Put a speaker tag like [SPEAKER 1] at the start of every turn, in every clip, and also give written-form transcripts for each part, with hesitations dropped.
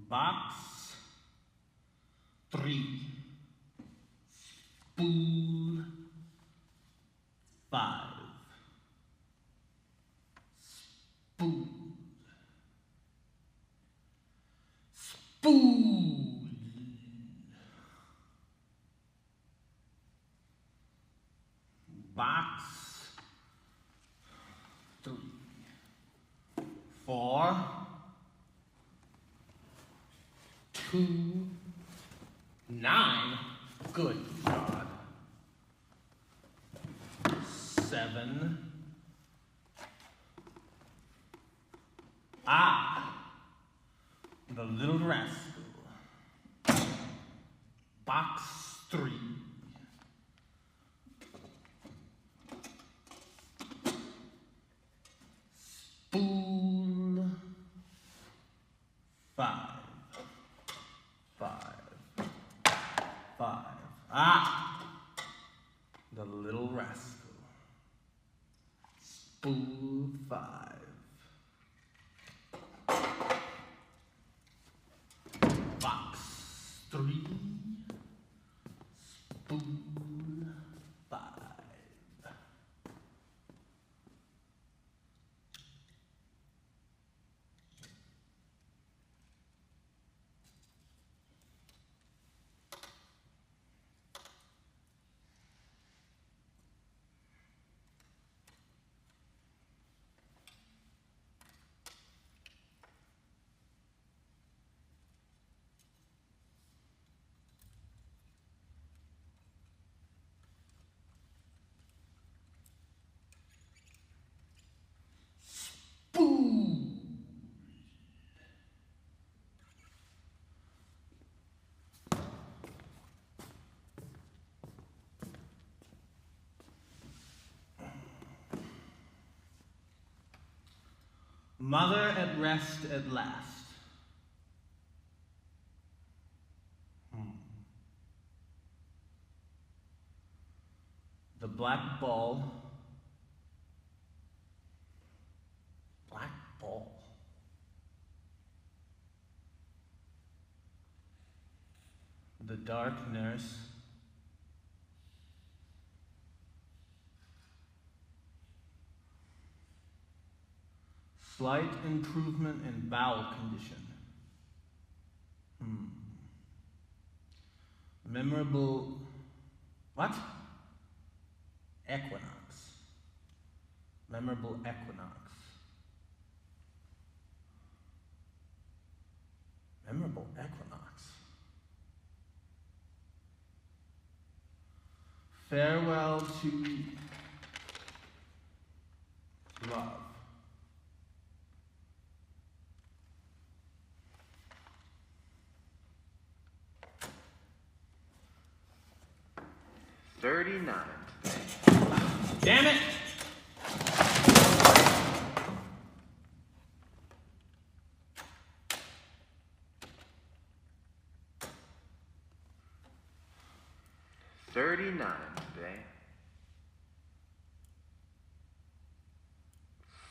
[SPEAKER 1] Box 3. Spool 5. Spool. Spool. Box 3. 4. 2. 9. Good God. 7. The little rascal. Box 3. Spool 5. 5. The little rascal. Spool 5. Box 3. Spool 5. Mother at rest at last. The black ball. Black ball. The dark nurse. Slight improvement in bowel condition. Memorable, what? Equinox. Memorable equinox. Memorable equinox. Farewell to love. Damn it!
[SPEAKER 2] Today.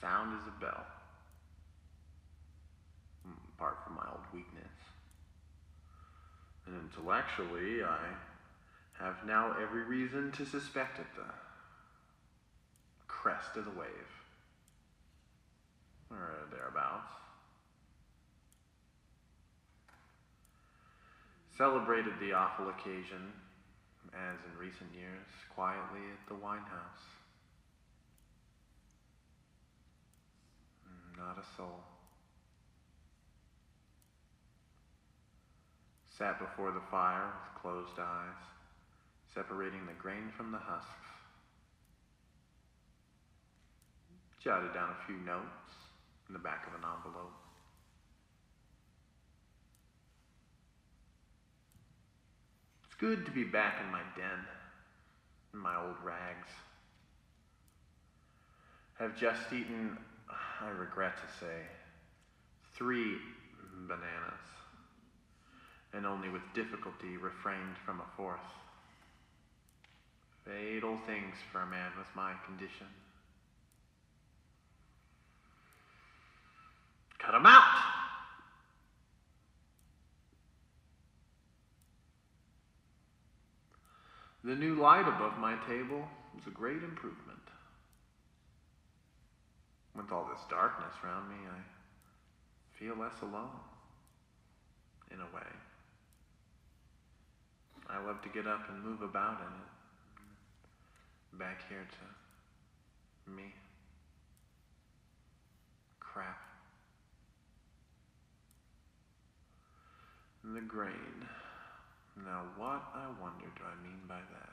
[SPEAKER 2] Sound as a bell. Apart from my old weakness. And intellectually, I have now every reason to suspect it the crest of the wave. Or thereabouts. Celebrated the awful occasion, as in recent years, quietly at the wine house. Not a soul. Sat before the fire with closed eyes, separating the grain from the husks. Jotted down a few notes in the back of an envelope. It's good to be back in my den, in my old rags. Have just eaten, I regret to say, 3 bananas, and only with difficulty refrained from a 4th. Fatal things for a man with my condition. Cut 'em out! The new light above my table was a great improvement. With all this darkness around me, I feel less alone, in a way. I love to get up and move about in it. Back here to me. Crap. The grain. Now what, I wonder, do I mean by that?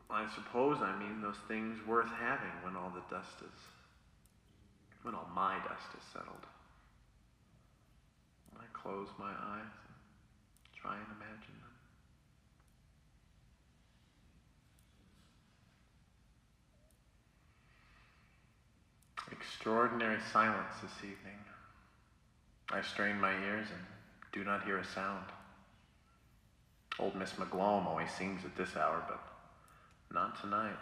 [SPEAKER 2] I suppose I mean those things worth having when all my dust is settled. I close my eyes and try and imagine them. Extraordinary silence this evening. I strain my ears and do not hear a sound. Old Miss McGlone always sings at this hour, but not tonight.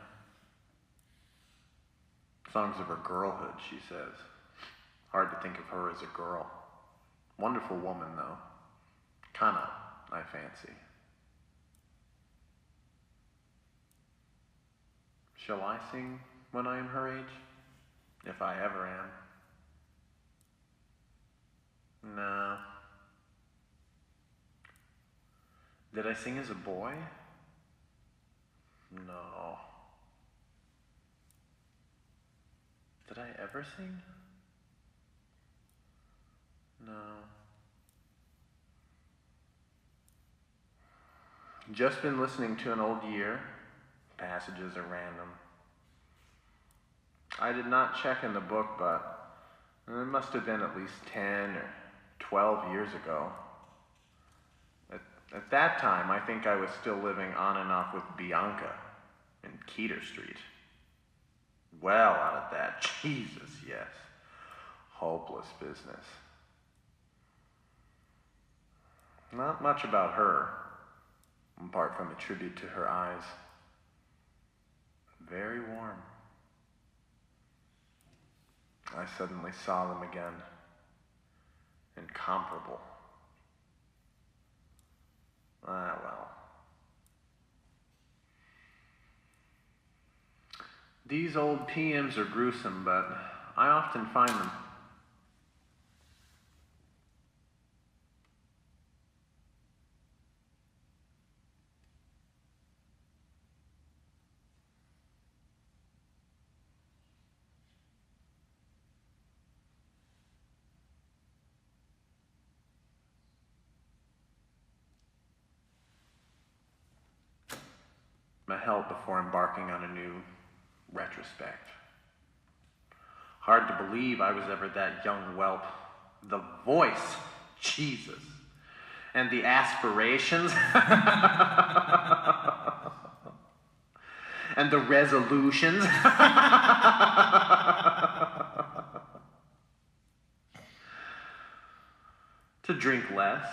[SPEAKER 2] Songs of her girlhood, she says. Hard to think of her as a girl. Wonderful woman, though. Kinda, I fancy. Shall I sing when I am her age? If I ever am. No. Did I sing as a boy? No. Did I ever sing? No. Just been listening to an old year. Passages are random. I did not check in the book, but it must have been at least 10 or 12 years ago. At that time, I think I was still living on and off with Bianca in Keeter Street. Well out of that. Jesus, yes. Hopeless business. Not much about her, apart from a tribute to her eyes. Very warm. I suddenly saw them again. Incomparable. Ah, well. These old PMs are gruesome, but I often find them. A help before embarking on a new retrospect. Hard to believe I was ever that young whelp. The voice, Jesus. And the aspirations. And the resolutions. To drink less.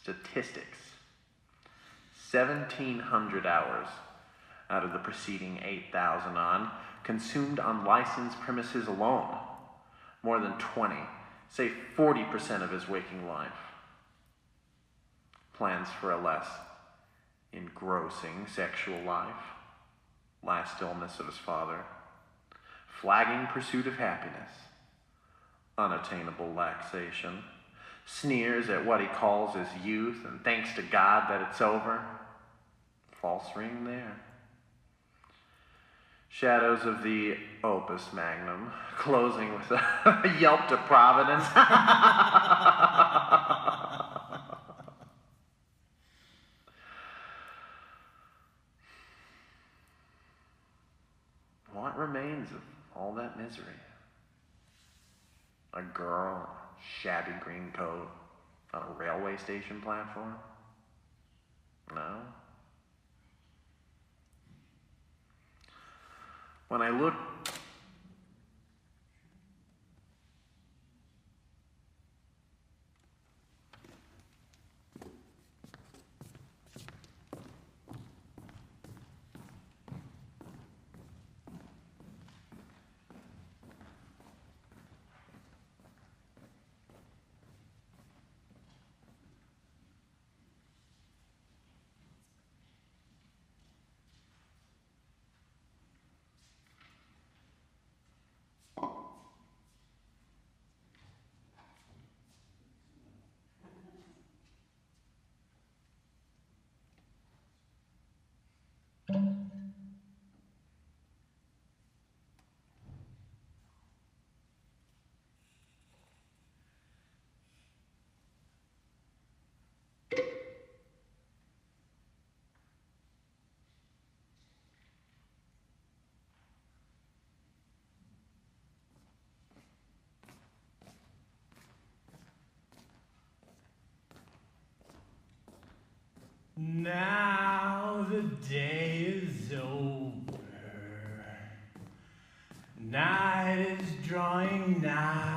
[SPEAKER 2] Statistics. 1,700 hours out of the preceding 8,000 on consumed on licensed premises alone. More than 20, say 40% of his waking life. Plans for a less engrossing sexual life. Last illness of his father. Flagging pursuit of happiness. Unattainable laxation. Sneers at what he calls his youth, and thanks to God that it's over. False ring there. Shadows of the opus magnum, closing with a yelp to Providence. What remains of all that misery? A girl in a shabby green coat on a railway station platform? No? When I look
[SPEAKER 1] Now the day is over. Night is drawing nigh.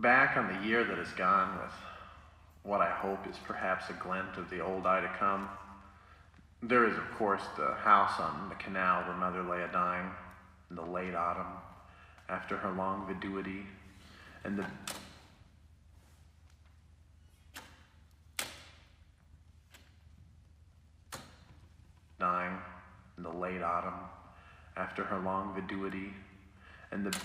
[SPEAKER 2] Back on the year that is gone with what I hope is perhaps a glint of the old I to come, There is, of course, the house on the canal where Mother lay a-dying in the late autumn after her long viduity, and the dying in the late autumn after her long viduity, and the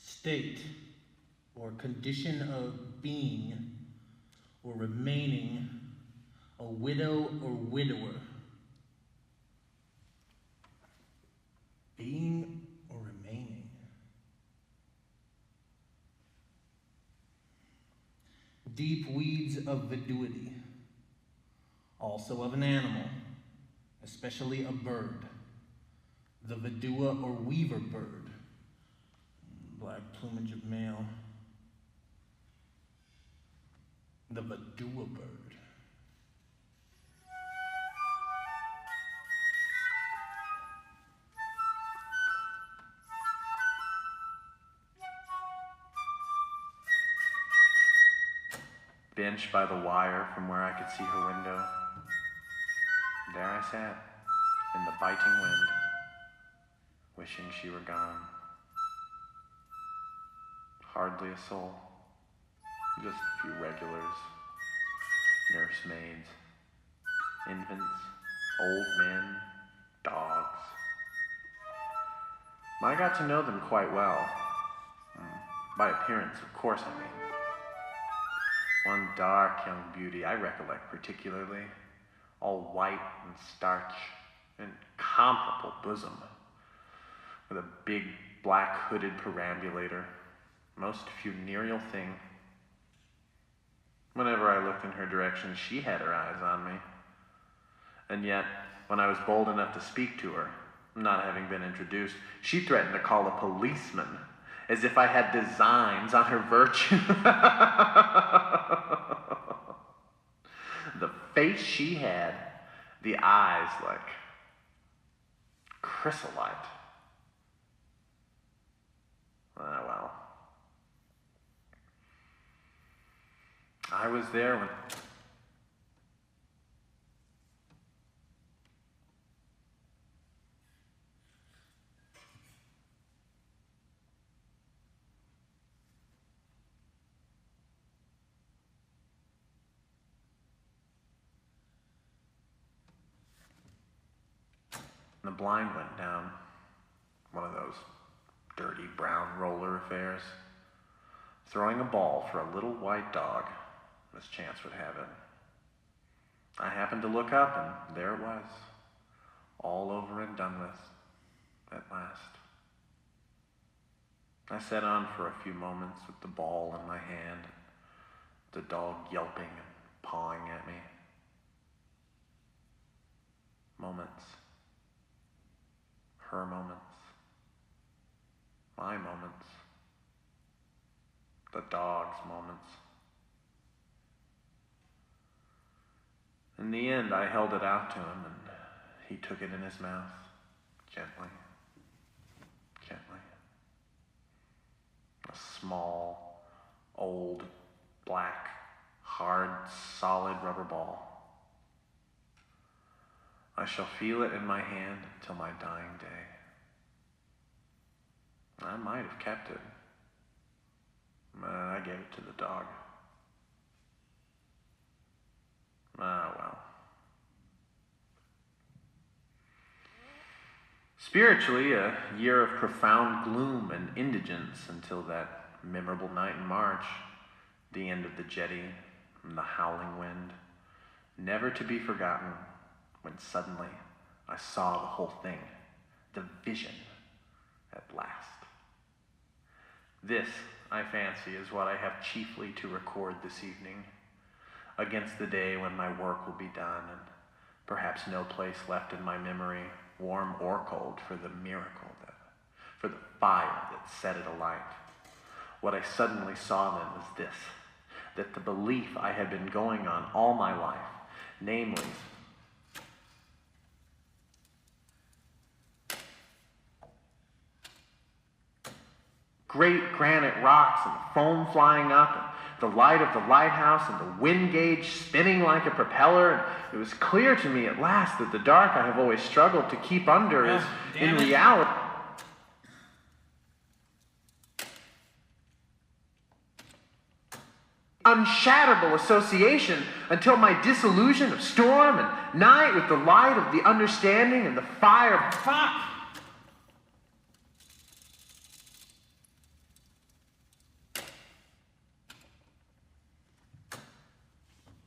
[SPEAKER 1] state or condition of being or remaining a widow or widower. Being or remaining. Deep weeds of viduity, also of an animal, especially a bird. The vidua or weaver bird. Black plumage of male. The vidua bird.
[SPEAKER 2] bench by the wire from where I could see her window. There I sat, in the biting wind, wishing she were gone. Hardly a soul, just a few regulars, nursemaids, infants, old men, dogs. I got to know them quite well. By appearance, of course, I mean. One dark young beauty I recollect particularly, all white and starch, incomparable bosom, with a big black hooded perambulator, most funereal thing. Whenever I looked in her direction, she had her eyes on me. And yet, when I was bold enough to speak to her, not having been introduced, she threatened to call a policeman, as if I had designs on her virtue. The face she had, the eyes like chrysolite. Ah, well. I was there when... The blind went down, one of those dirty brown roller affairs, throwing a ball for a little white dog, as chance would have it. I happened to look up, and there it was, all over and done with, at last. I sat on for a few moments with the ball in my hand, the dog yelping and pawing at me. Moments. Her moments. My moments. The dog's moments. In the end, I held it out to him, and he took it in his mouth, gently, gently. A small, old, black, hard, solid rubber ball. I shall feel it in my hand till my dying day. I might have kept it. I gave it to the dog. Ah, well. Spiritually, a year of profound gloom and indigence until that memorable night in March, the end of the jetty and the howling wind, never to be forgotten when suddenly I saw the whole thing, the vision, at last. This, I fancy, is what I have chiefly to record this evening, against the day when my work will be done, and perhaps no place left in my memory, warm or cold, for the miracle, for the fire that set it alight. What I suddenly saw then was this, that the belief I had been going on all my life, namely, great granite rocks and the foam flying up, and the light of the lighthouse and the wind gauge spinning like a propeller, and it was clear to me at last that the dark I have always struggled to keep under is, in reality, unshatterable association until my disillusion of storm and night with the light of the understanding and the fire of fuck.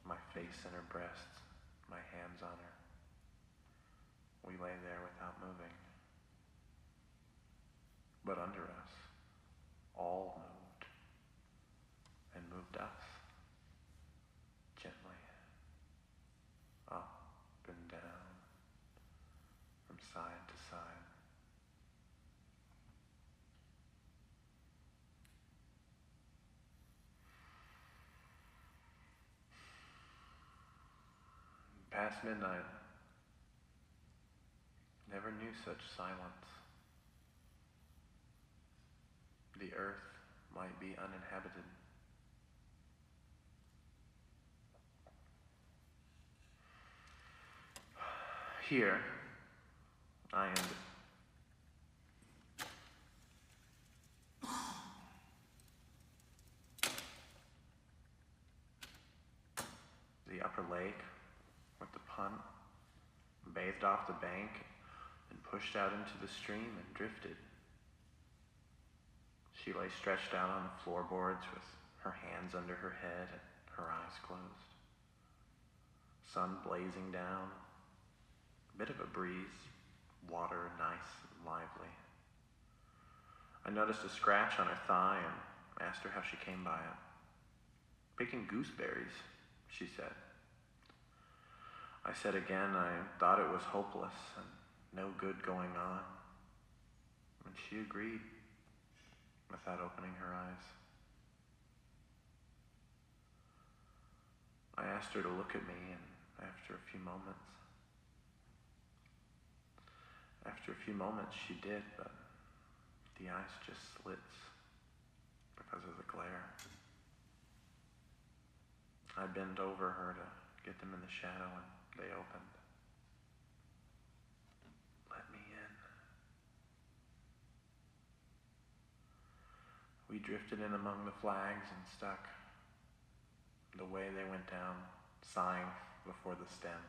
[SPEAKER 2] My face in her breasts, my hands on her. We lay there without moving. But under us, all moved, and moved us, gently, up and down, from side to side. Past midnight, never knew such silence. The earth might be uninhabited. Here, I am the upper lake with the punt, bathed off the bank and pushed out into the stream and drifted. She lay stretched out on the floorboards with her hands under her head and her eyes closed. Sun blazing down, a bit of a breeze, water nice and lively. I noticed a scratch on her thigh and asked her how she came by it. Picking gooseberries, she said. I said again I thought it was hopeless and no good going on, and she agreed, without opening her eyes. I asked her to look at me, and after a few moments she did, but the eyes just slits because of the glare. I bent over her to get them in the shadow, and they opened. Let me in. We drifted in among the flags and stuck. The way they went down, sighing before the stem.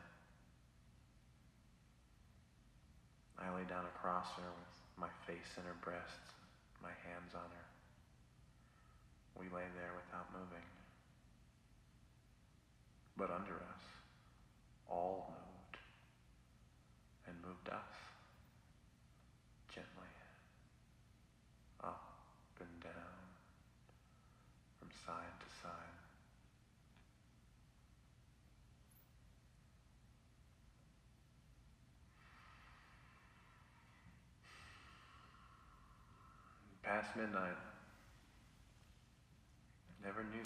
[SPEAKER 2] I lay down across her with my face in her breasts, my hands on her. We lay there without moving. But under us, all moved, and moved us, gently, up and down, from side to side. Past midnight, never knew.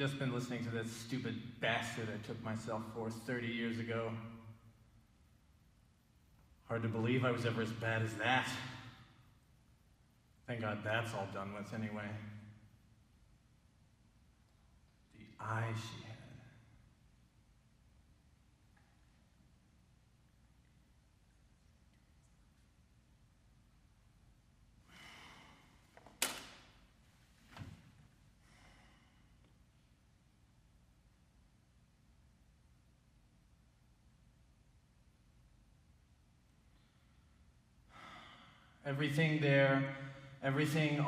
[SPEAKER 1] Just been listening to that stupid bastard I took myself for 30 years ago. Hard to believe I was ever as bad as that. Thank God that's all done with anyway. The eyes she had. Everything there, everything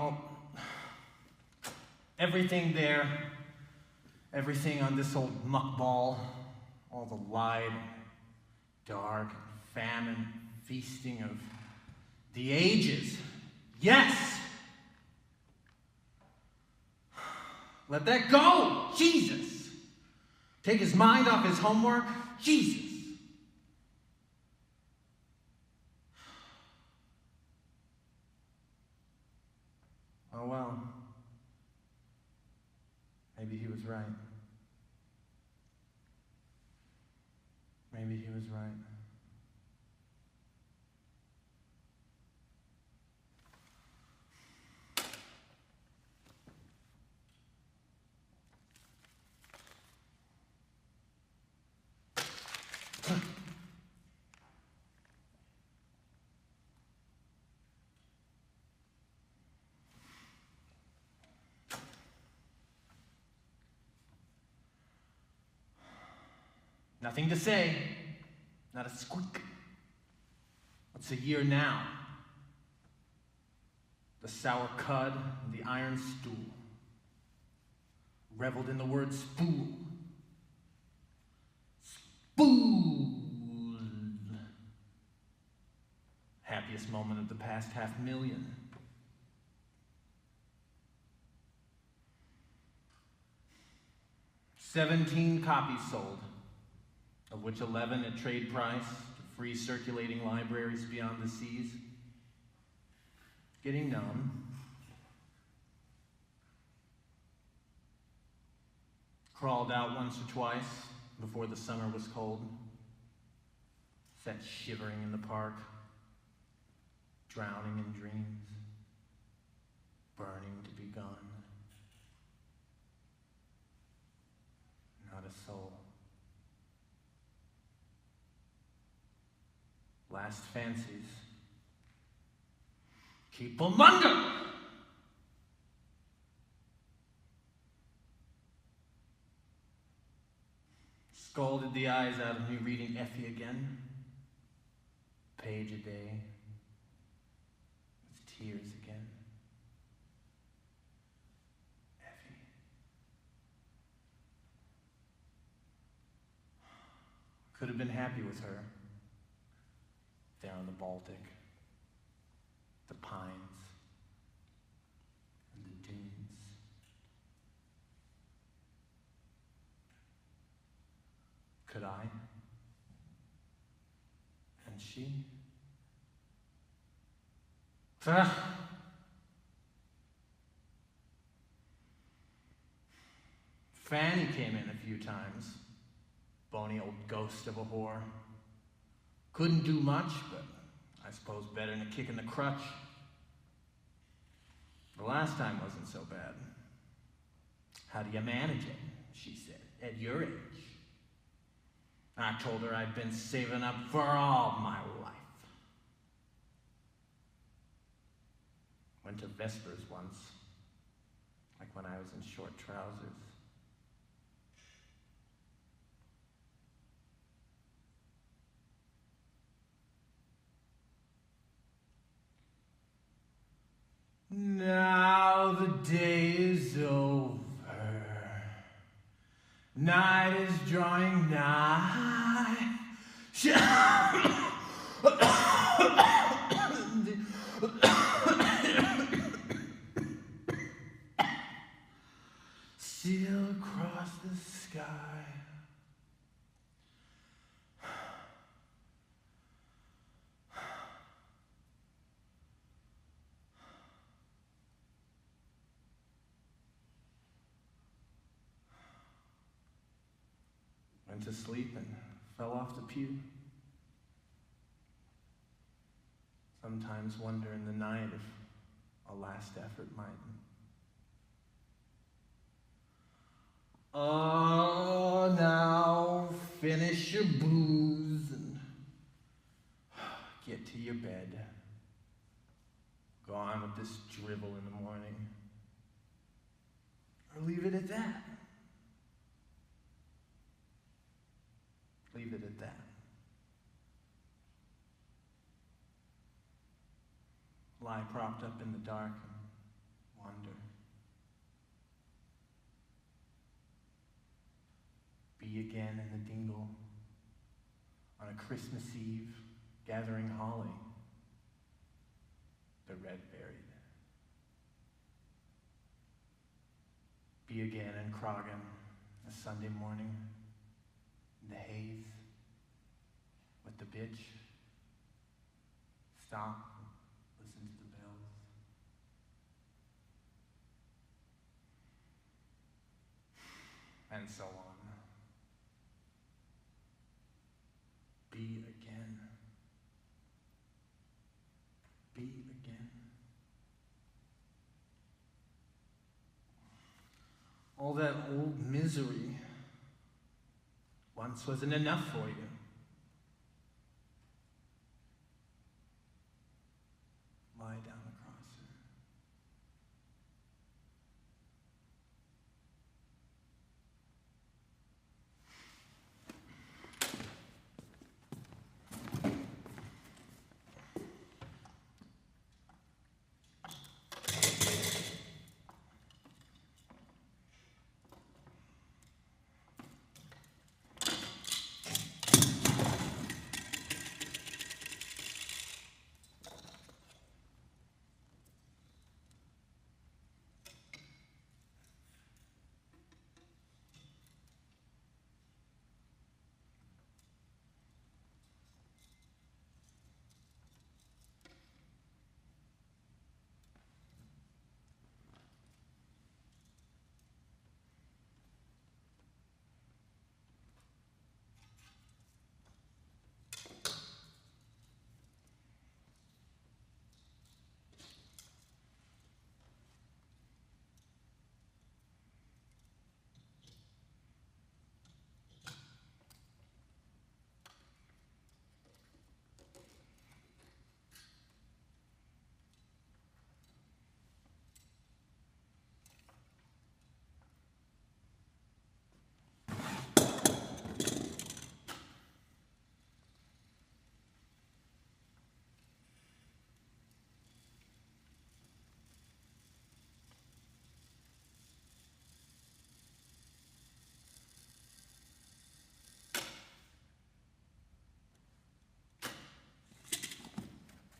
[SPEAKER 1] there, everything on this old muckball, all the light, dark, famine, feasting of the ages. Yes! Let that go! Jesus! Take his mind off his homework? Jesus! Oh well. Maybe he was right. Maybe he was right. Nothing to say, not a squeak. What's a year now? The sour cud and the iron stool. Reveled in the word spool. Spool. Happiest moment of the past 500,000. $17 copies sold, of which 11 at trade price to free circulating libraries beyond the seas. Getting numb. Crawled out once or twice before the summer was cold. Sat shivering in the park, drowning in dreams, burning to be gone. Not a soul. Last fancies. Keep 'em under! Scalded the eyes out of me reading Effie again. Page a day. It's tears again. Effie. Could have been happy with her. There on the Baltic, the pines, and the dunes. Could I? And she? Fanny came in a few times, bony old ghost of a whore. Couldn't do much, but I suppose better than a kick in the crutch. The last time wasn't so bad. How do you manage it? She said, at your age. I told her I'd been saving up for all my life. Went to Vespers once, like when I was in short trousers. Now the day is over. Night is drawing nigh. Still across the sky. went to sleep and fell off the pew. Sometimes wonder in the night if a last effort might. Oh, now finish your booze and get to your bed. Go on with this drivel in the morning. Or leave it at that. Leave it at that. Lie propped up in the dark and wonder. Be again in the dingle on a Christmas Eve, gathering holly, the red berried. Be again in Croggan a Sunday morning, in the haze, with the bitch. Stop, listen to the bells. And so on. Be again. Be again. All that old misery once wasn't enough for you. Lie down across her.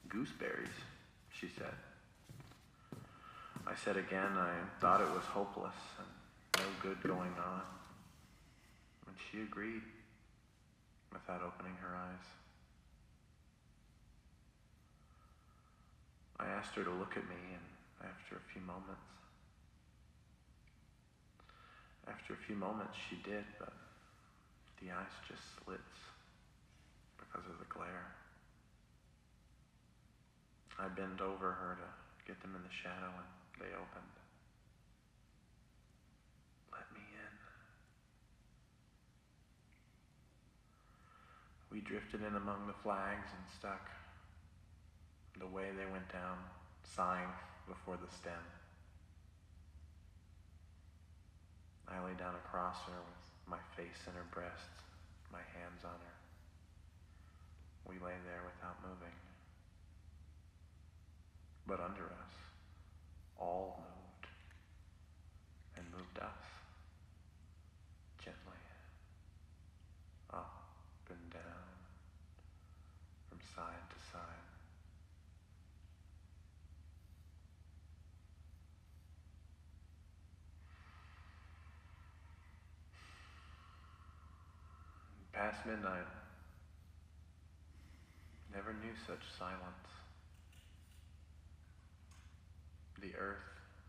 [SPEAKER 2] Gooseberries, she said. I said again I thought it was hopeless and no good going on. And she agreed, without opening her eyes. I asked her to look at me, and after a few moments she did, but the eyes just slits because of the glare. I bent over her to get them in the shadow, and they opened. Let me in. We drifted in among the flags and stuck. The way they went down, sighing before the stem. I lay down across her with my face in her breast, my hands on her. We lay there without moving. But under us, all moved, and moved us, gently, up and down, from side to side. Past midnight, never knew such silence. The earth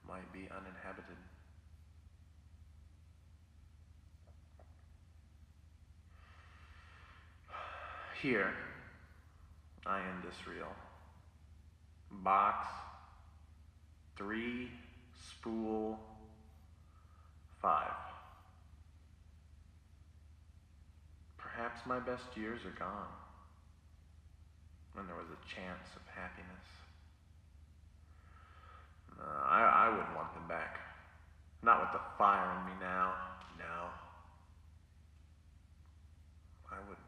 [SPEAKER 2] might be uninhabited. Here, I end this reel. Box 3, spool 5. Perhaps my best years are gone, when there was a chance of happiness. I wouldn't want them back. Not with the fire in me now. No. I wouldn't.